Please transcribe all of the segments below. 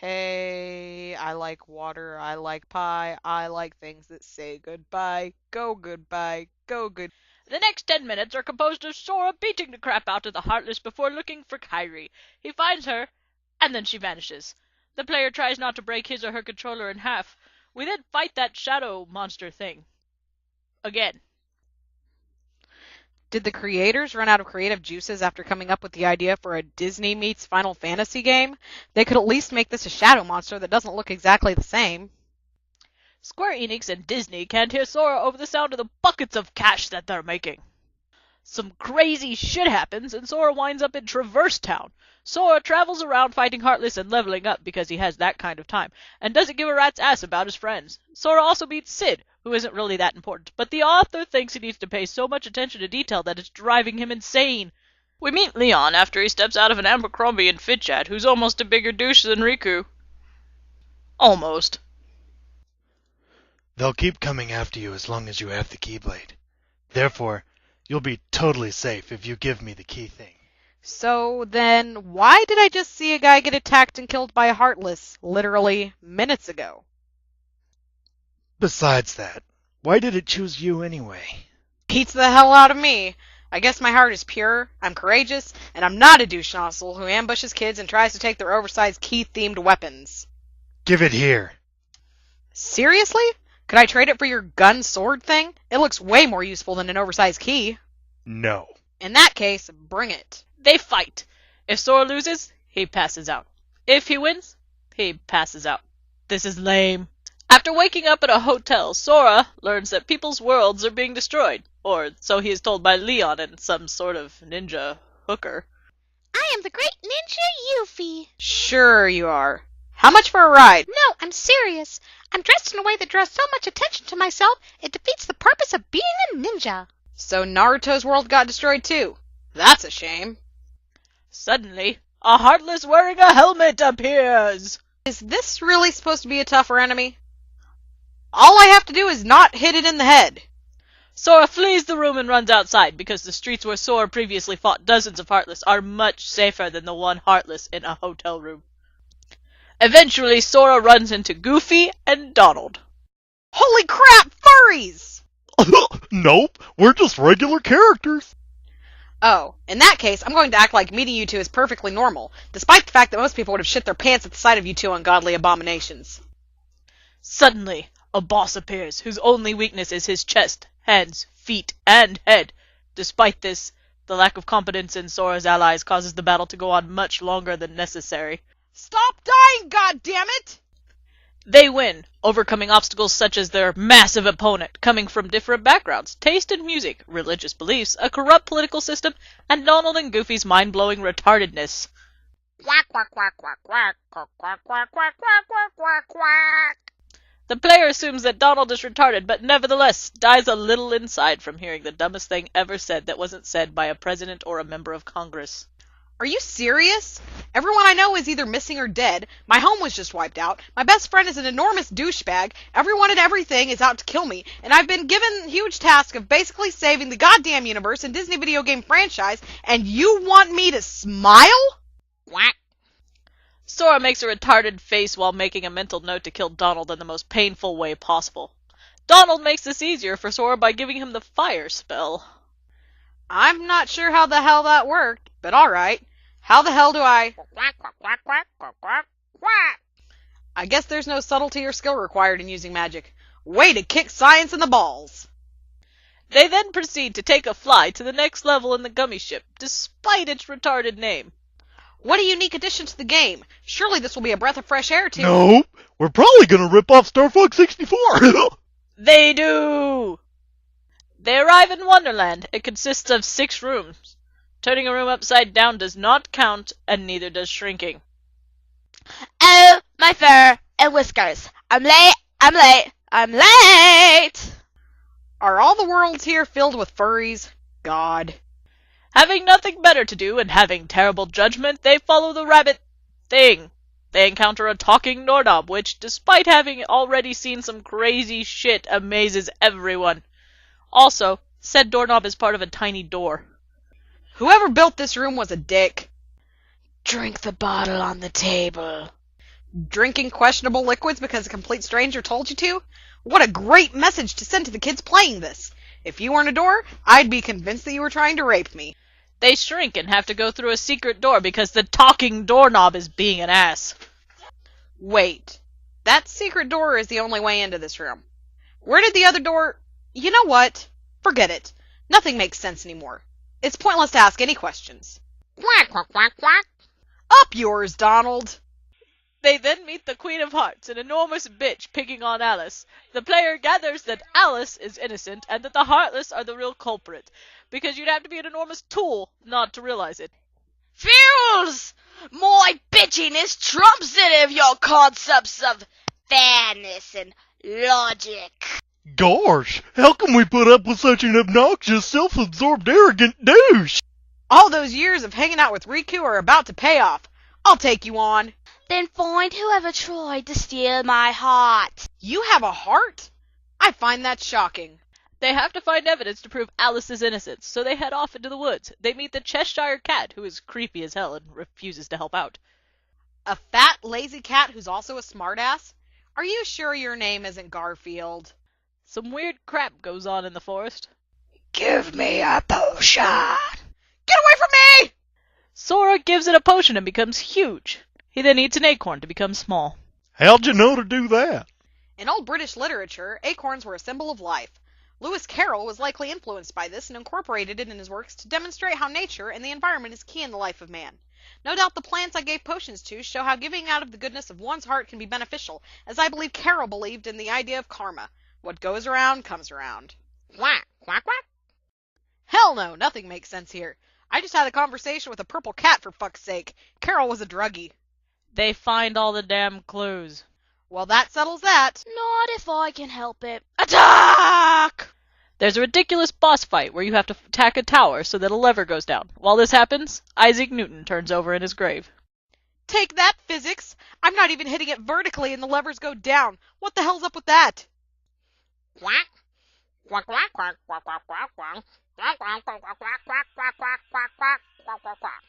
Hey, I like water, I like pie, I like things that say goodbye. Go goodbye, go good. The next 10 minutes are composed of Sora beating the crap out of the Heartless before looking for Kairi. He finds her, and then she vanishes. The player tries not to break his or her controller in half. We then fight that shadow monster thing. Again. Did the creators run out of creative juices after coming up with the idea for a Disney meets Final Fantasy game? They could at least make this a shadow monster that doesn't look exactly the same. Square Enix and Disney can't hear Sora over the sound of the buckets of cash that they're making. Some crazy shit happens, and Sora winds up in Traverse Town. Sora travels around fighting Heartless and leveling up because he has that kind of time, and doesn't give a rat's ass about his friends. Sora also beats Sid, who isn't really that important, but the author thinks he needs to pay so much attention to detail that it's driving him insane. We meet Leon after he steps out of an Abercrombie and Fitch ad, who's almost a bigger douche than Riku. Almost. They'll keep coming after you as long as you have the Keyblade. Therefore, you'll be totally safe if you give me the key thing. So then, why did I just see a guy get attacked and killed by a Heartless, literally, minutes ago? Besides that, why did it choose you anyway? Beats the hell out of me. I guess my heart is pure, I'm courageous, and I'm not a douche nozzle who ambushes kids and tries to take their oversized key-themed weapons. Give it here. Seriously? Could I trade it for your gun-sword thing? It looks way more useful than an oversized key. No. In that case, bring it. They fight. If Sora loses, he passes out. If he wins, he passes out. This is lame. After waking up at a hotel, Sora learns that people's worlds are being destroyed. Or so he is told by Leon and some sort of ninja hooker. I am the great ninja Yuffie. Sure you are. How much for a ride? No, I'm serious. I'm dressed in a way that draws so much attention to myself, it defeats the purpose of being a ninja. So Naruto's world got destroyed too. That's a shame. Suddenly, a Heartless wearing a helmet appears. Is this really supposed to be a tougher enemy? All I have to do is not hit it in the head. Sora flees the room and runs outside because the streets where Sora previously fought dozens of Heartless are much safer than the one Heartless in a hotel room. Eventually, Sora runs into Goofy and Donald. Holy crap, furries! Nope, we're just regular characters. Oh, in that case, I'm going to act like meeting you two is perfectly normal, despite the fact that most people would have shit their pants at the sight of you two ungodly abominations. Suddenly, a boss appears, whose only weakness is his chest, hands, feet, and head. Despite this, the lack of competence in Sora's allies causes the battle to go on much longer than necessary. Stop dying, goddammit! They win, overcoming obstacles such as their massive opponent, coming from different backgrounds, taste in music, religious beliefs, a corrupt political system, and Donald and Goofy's mind-blowing retardedness. Quack, quack, quack, quack, quack, quack, quack, quack, quack, quack, quack, quack, quack. The player assumes that Donald is retarded, but nevertheless dies a little inside from hearing the dumbest thing ever said that wasn't said by a president or a member of Congress. Are you serious? Everyone I know is either missing or dead. My home was just wiped out. My best friend is an enormous douchebag. Everyone and everything is out to kill me. And I've been given the huge task of basically saving the goddamn universe and Disney video game franchise. And you want me to smile? Quack. Sora makes a retarded face while making a mental note to kill Donald in the most painful way possible. Donald makes this easier for Sora by giving him the fire spell. I'm not sure how the hell that worked, but alright. How the hell do I... Quack, quack, quack, quack, quack, quack, quack. I guess there's no subtlety or skill required in using magic. Way to kick science in the balls! They then proceed to take a fly to the next level in the gummy ship, despite its retarded name. What a unique addition to the game. Surely this will be a breath of fresh air to... Nope, we're probably gonna rip off Star Fox 64. They do! They arrive in Wonderland. It consists of 6 rooms. Turning a room upside down does not count, and neither does shrinking. Oh, my fur and whiskers. I'm late, I'm late, I'm late! Are all the worlds here filled with furries? God. Having nothing better to do and having terrible judgment, they follow the rabbit thing. They encounter a talking doorknob, which, despite having already seen some crazy shit, amazes everyone. Also, said doorknob is part of a tiny door. Whoever built this room was a dick. Drink the bottle on the table. Drinking questionable liquids because a complete stranger told you to? What a great message to send to the kids playing this. If you weren't a door, I'd be convinced that you were trying to rape me. They shrink and have to go through a secret door because the talking doorknob is being an ass. Wait, that secret door is the only way into this room. Where did the other door... You know what? Forget it. Nothing makes sense anymore. It's pointless to ask any questions. Quack, quack, quack, quack. Up yours, Donald. They then meet the Queen of Hearts, an enormous bitch picking on Alice. The player gathers that Alice is innocent and that the Heartless are the real culprit, because you'd have to be an enormous tool not to realize it. Fools! My bitchiness trumps any of your concepts of fairness and logic. Gosh, how can we put up with such an obnoxious, self-absorbed, arrogant douche? All those years of hanging out with Riku are about to pay off. I'll take you on. Then find whoever tried to steal my heart. You have a heart? I find that shocking. They have to find evidence to prove Alice's innocence, so they head off into the woods. They meet the Cheshire Cat, who is creepy as hell and refuses to help out. A fat, lazy cat who's also a smartass? Are you sure your name isn't Garfield? Some weird crap goes on in the forest. Give me a potion. Get away from me! Sora gives it a potion and becomes huge. He then eats an acorn to become small. How'd you know to do that? In old British literature, acorns were a symbol of life. Lewis Carroll was likely influenced by this and incorporated it in his works to demonstrate how nature and the environment is key in the life of man. No doubt the plants I gave potions to show how giving out of the goodness of one's heart can be beneficial, as I believe Carroll believed in the idea of karma. What goes around comes around. Quack, quack, quack. Hell no, nothing makes sense here. I just had a conversation with a purple cat, for fuck's sake. Carroll was a druggie. They find all the damn clues. Well, that settles that. Not if I can help it. Attack! There's a ridiculous boss fight where you have to attack a tower so that a lever goes down. While this happens, Isaac Newton turns over in his grave. Take that, physics! I'm not even hitting it vertically and the levers go down. What the hell's up with that? Quack. Quack, quack, quack, quack, quack, quack, quack. Quack, quack, quack, quack, quack, quack, quack, quack, quack, quack, quack, quack, quack.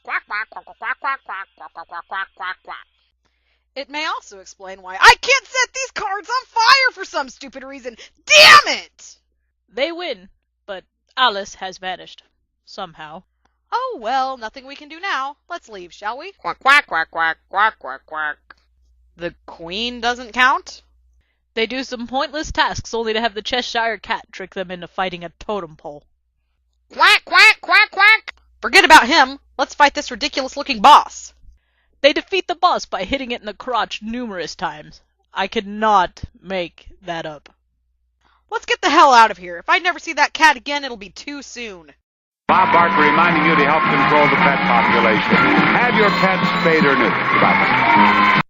Quack, quack, quack, quack, quack, quack, quack, quack, quack, quack, quack, quack. It may also explain why I can't set these cards on fire for some stupid reason. Damn it! They win, but Alice has vanished. Somehow. Oh well, nothing we can do now. Let's leave, shall we? Quack, quack, quack, quack, quack, quack, quack. The Queen doesn't count? They do some pointless tasks only to have the Cheshire Cat trick them into fighting a totem pole. Quack, quack, quack, quack. Forget about him. Let's fight this ridiculous-looking boss. They defeat the boss by hitting it in the crotch numerous times. I could not make that up. Let's get the hell out of here. If I never see that cat again, it'll be too soon. Bob Barker reminding you to help control the pet population. Have your pets spayed or neutered. Goodbye.